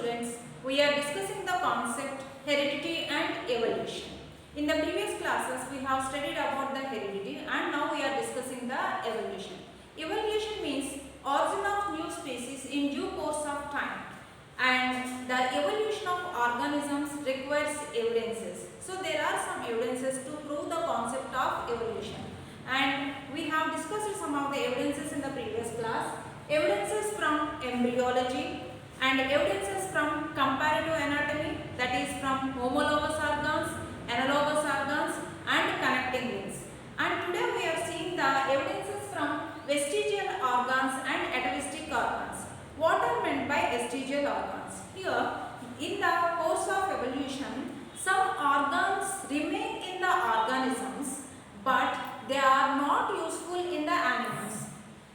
students, we are discussing the concept heredity and evolution. In the previous classes, we have studied about the heredity and now we are discussing the evolution. Evolution means origin of new species in due course of time, and the evolution of organisms requires evidences. So there are some evidences to prove the concept of evolution, and we have discussed some of the evidences in the previous class. Evidences from embryology and evidences from comparative anatomy, that is from homologous organs, analogous organs and connecting links. And today we are seeing the evidences from vestigial organs and atavistic organs. What are meant by vestigial organs? Here, in the course of evolution, some organs remain in the organisms but they are not useful in the animals.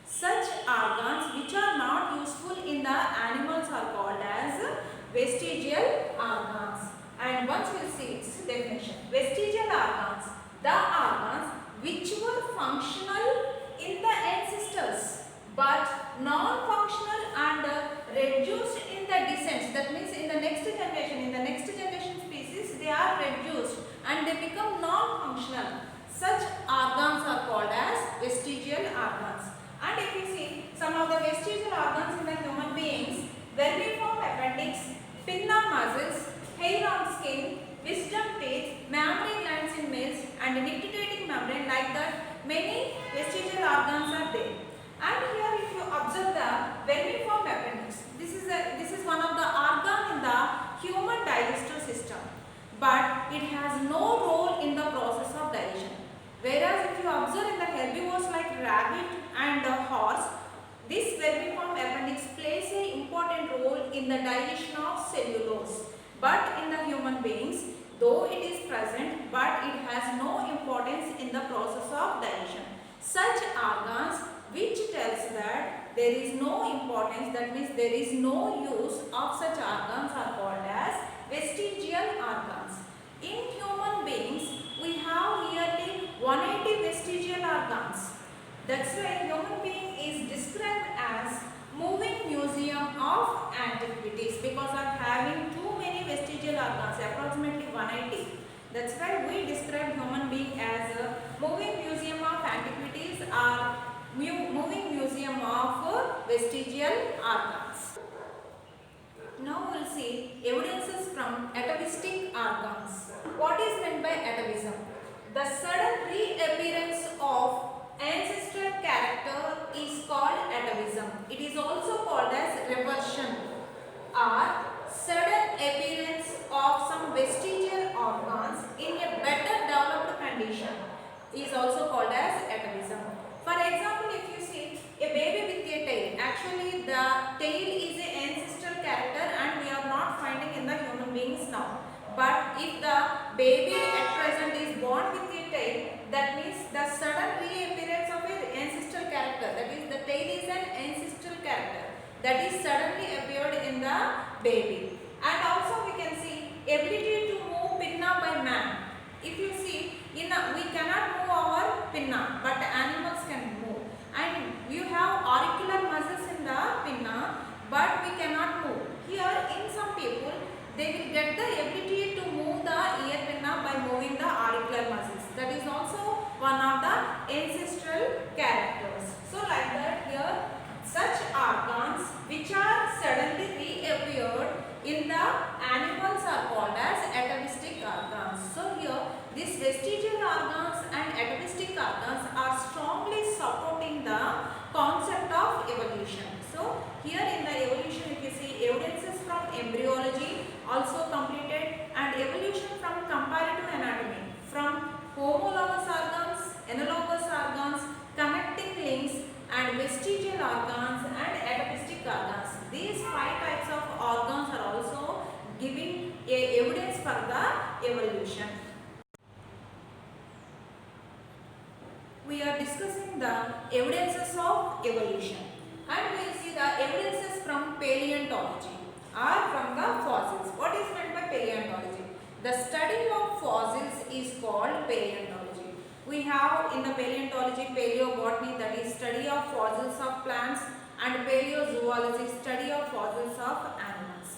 Such organs which are not useful in the animals are called as vestigial organs. And once we will see its definition. Vestigial organs, the organs which were functional in the ancestors but non-functional and reduced in the descent. That means in the next generation species, they are reduced and they become non-functional. Such organs are called as vestigial organs. And if you see some of the vestigial organs in the human beings, vermiform appendix, pinna muscles, hair on skin, wisdom teeth, mammary glands in males and nictitating membrane, like that many vestigial organs are there. And here if you observe the vermiform appendix, this is one of the organ in the human digestive system, but it has no role in the process of digestion. Whereas if you observe in the herbivores like rabbit and horse, this vermiform appendix plays an important role in the digestion of cellulose. But in the human beings, though it is present, but it has no importance in the process of digestion. Such organs which tells that there is no importance, that means there is no use of such organs, are called as vestigial organs. In human beings, we have nearly 180 vestigial organs. That's why human being is described as moving museum of antiquities, because of having too many vestigial organs, approximately 180. That's why we describe human being as a moving museum of antiquities or moving museum of vestigial organs. Now we will see evidences from atavistic organs. What is meant by atavism? The sudden reappearance of ancestral character is called atavism. It is also called as reversion, or sudden appearance of some vestigial organs in a better developed condition is also called as atavism. For example, if you see a baby with a tail, actually the tail is an ancestral character and we are not finding in the human beings now. But if the baby at present is born with a tail, that means the sudden reappearance of an ancestral character, that is the tail is an ancestral character that is suddenly appeared in the baby. And also we can see ability to move pinna by man. If you see, we cannot move our pinna, but animals can move. And you have auricular muscles in the pinna, but we cannot move. Here in some people, they will get the ability to move the ear pinna by moving the auricular muscles. That is also one of the ancestral characters. So like that here, such organs which are suddenly reappeared in the animals are called as atavistic organs. So here, these vestigial organs and atavistic organs are strongly supporting the concept of evolution. So here in the evolution, if you see evidences from embryology also completed, and evolution from comparative anatomy, from homologous organs, analogous organs, connecting links and vestigial organs and atavistic organs. These 5 types of organs are also giving evidence for the evolution. We are discussing the evidences of evolution, and we will see the evidences from paleontology or from the fossils. What is meant by paleontology? The study of fossils is called paleontology. We have in the paleontology paleobotany, that is study of fossils of plants, and paleozoology, study of fossils of animals.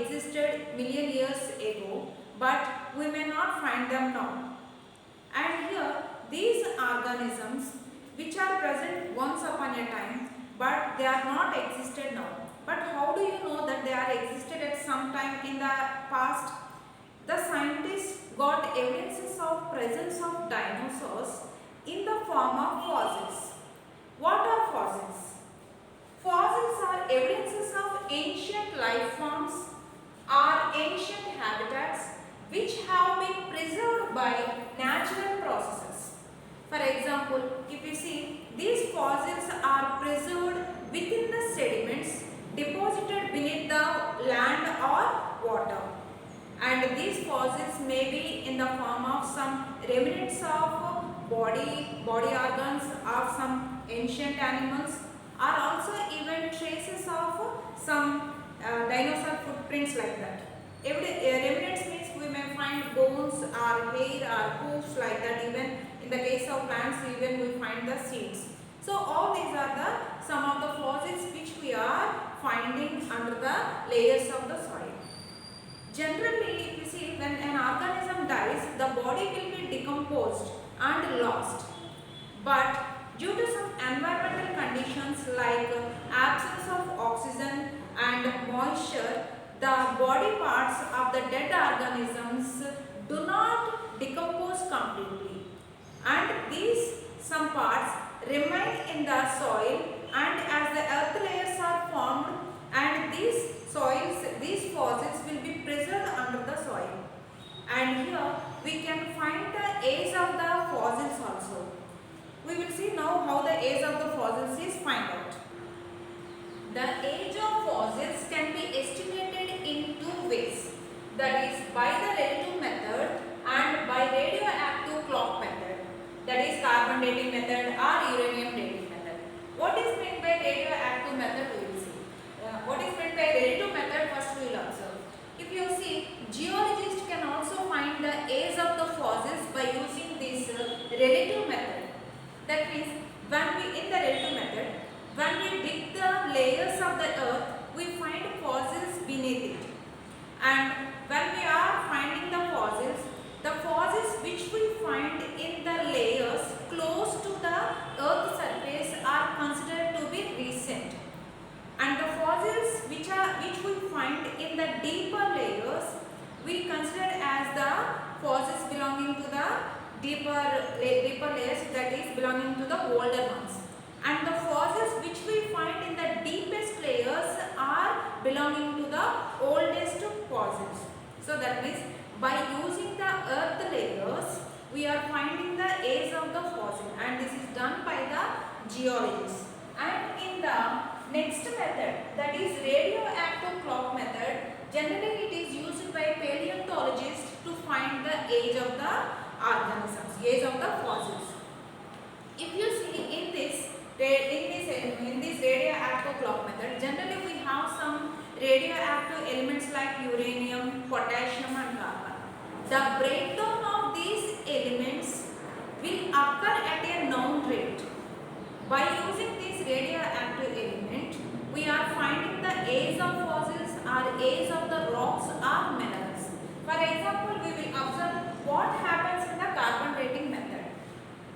existed million years ago, but we may not find them now. And here these organisms which are present once upon a time, but they are not existed now. But how do you know that they are existed at some time in the past? The scientists got evidences of presence of dinosaurs in the form of fossils. What are fossils? Fossils are evidences of ancient life forms or ancient habitats which have been preserved by natural processes. For example, if you see, these fossils are preserved within the sediments deposited beneath the land or water. And these fossils may be in the form of some remnants of body organs of some ancient animals, or also even traces of some dinosaur footprints like that. Remnants means we may find bones or hair or hoofs like that. Even in the case of plants, even we find the seeds. So all these are the some of the fossils which we are finding under the layers of the soil. Generally, if you see, when an organism dies, the body will be decomposed and lost. But due to some environmental conditions like absence of oxygen and moisture, the body parts of the dead organisms do not decompose completely, and these some parts remain in the soil, and as the earth layers are formed, and these fossils will be preserved under the soil. And here we can find the age of the fossils also. We will see now how the age of the fossils is find out. The age of fossils can be estimated in two ways, that is by the relative method and by radioactive clock method, that is carbon dating method or uranium dating method. What is meant by radioactive method we will see. What is meant by relative method first we will observe. If you see, geologists can also find the age of the fossils by using this relative method. That means when we in the relative method, when we dig the layers of the earth, we find fossils beneath it. And when we are finding the fossils which we find in the layers close to the earth's surface are considered to be recent. And the fossils which we find in the deeper layers, we consider as the fossils belonging to the deeper layers, that is belonging to the older ones. And the fossils which we find in the deepest layers are belonging to the oldest fossils. So that means by using the earth layers, we are finding the age of the fossil, and this is done by the geologists. And in the next method, that is radioactive clock method, generally it is used by paleontologists to find the age of the organisms, age of the fossils. If you see in this radioactive clock method, generally we have some radioactive elements like uranium, potassium and carbon. The breakdown of these elements will occur at a known rate. By using this radioactive element, we are finding the age of fossils or age of the rocks or minerals. For example, we will observe what happens in the carbon dating method.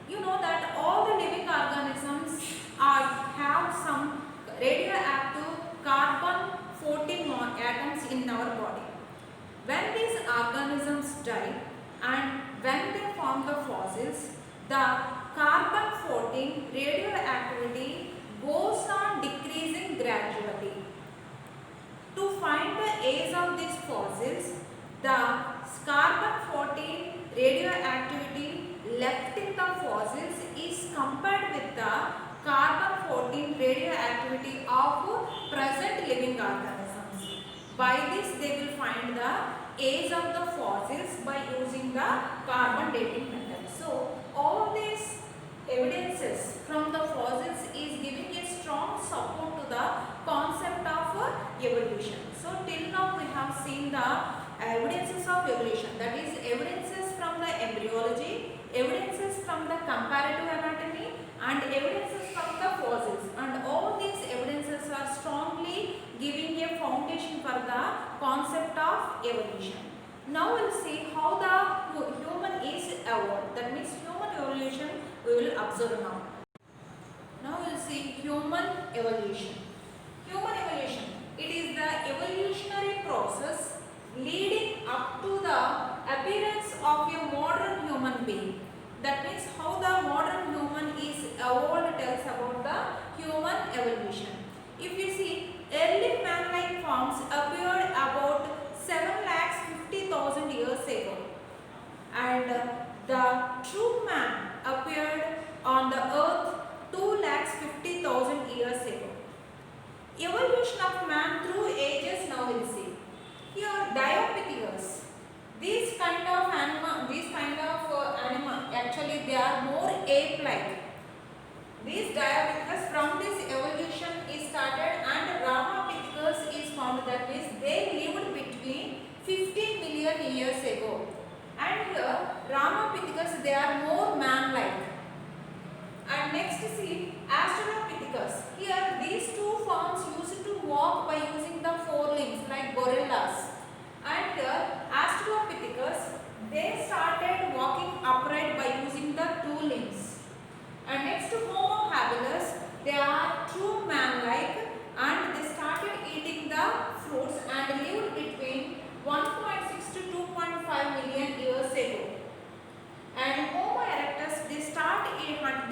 You know that all the living organisms have some radioactive carbon-14 atoms in our body. When these organisms die and when they form the fossils, the carbon-14 radioactivity goes on decreasing gradually. To find the age of these fossils, the carbon-14 radioactivity left in the fossils is compared with the carbon-14 radioactivity of present living organisms. By this they will find the age of the fossils by using the carbon dating method. So all these evidences from the fossils is giving a strong support to the concept of evolution. So till now we have seen the evidences of evolution, that is evidences from the embryology, evidences from the comparative anatomy and evidences from the fossils, and all these evidences are strongly giving a foundation for the concept evolution. Now we'll see how the human is evolved. That means human evolution we will observe now. Now we'll see human evolution. Human evolution. It is the evolutionary process leading up to the appearance of a modern human being. That means how the modern human is evolved tells about the human evolution. If you see, early man-like forms appeared about 7,50,000 years ago, and the true man appeared on the earth 2,50,000 years ago. Evolution of man through ages now we'll see. Here Diopithecus. These kind of animal, actually they are more ape-like. These Diopithecus, from this evolution is started, and Ramapithecus is found. That means they lived between 50 million years ago. And here Ramapithecus, they are more man-like. And next see Australopithecus. Here these two forms used to walk by using the forelimbs like gorillas. And here Australopithecus, they started walking upright by using the two limbs. And next Homo habilis, they are true man-like, and they started eating the fruits and lived between 1.6 to 2.5 million years ago. And Homo erectus, they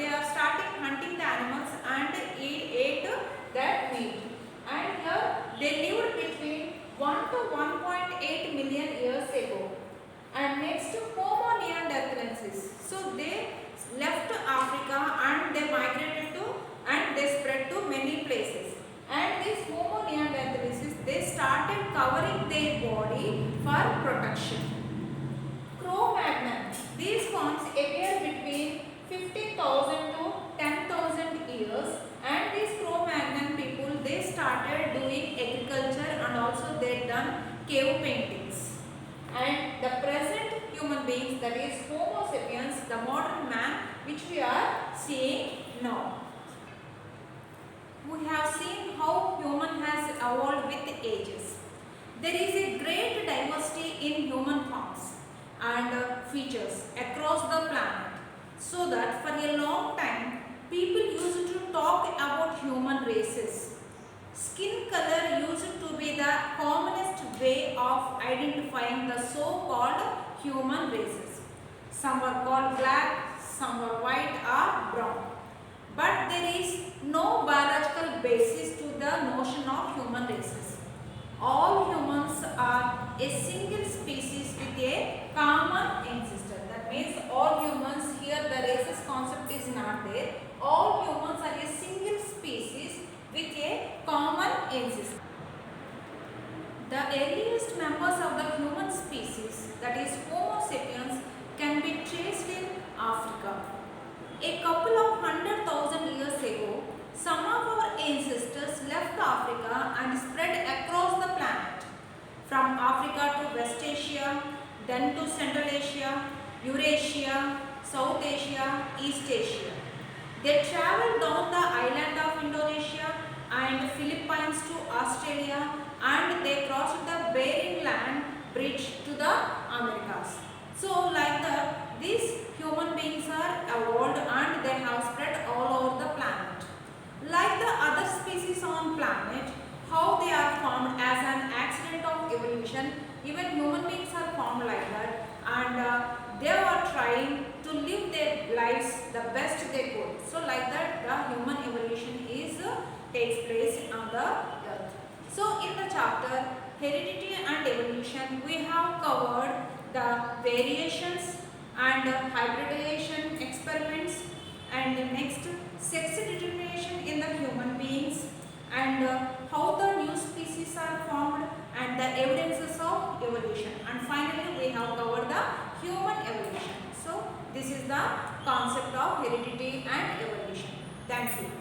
are starting hunting the animals and ate that meat. And here they lived between 1 to 1.8 million years ago. And next Homo neanderthalensis. So they left Africa and they migrated to and they spread to many places. And this Homo neanderthalensis, they started covering their body for protection. Cro-Magnon. These forms appear between 50,000 to 10,000 years, and these Cro-Magnon people, they started doing agriculture and also they done cave paintings. And the present human beings, that is Homo sapiens, the modern man which we are seeing now. We have seen how human has evolved with ages. There is a great diversity in human forms and features across the planet, so that for a long time people used to talk about human races. Skin color used to be the commonest way of identifying the so-called human races. Some were called black, some were white or brown. But there is no biological basis to the notion of human races. All humans are a single species with a common ancestor. That means all humans, here the races concept is not there. All humans are a single species with a common ancestor. The earliest members of the human species, that is Homo sapiens, can be traced in Africa. A couple of 100,000 years ago, some of our ancestors left Africa and spread across the planet. From Africa to West Asia, then to Central Asia, Eurasia, South Asia, East Asia. They traveled down the island of Indonesia and Philippines to Australia, and they crossed the Bering Land Bridge to the Americas. So like that, these human beings are evolved and they have spread all over the planet. Like the other species on planet, how they are formed as an accident of evolution, even human beings are formed like that, and they are trying to live their lives the best they could. So like that, the human evolution takes place on the earth. So in the chapter Heredity and Evolution, we have covered the variations and hybridization experiments, and next sex determination in the human beings, and how the new species are formed, and the evidences of evolution, and finally we have covered the human evolution. So this is the concept of heredity and evolution. Thank you.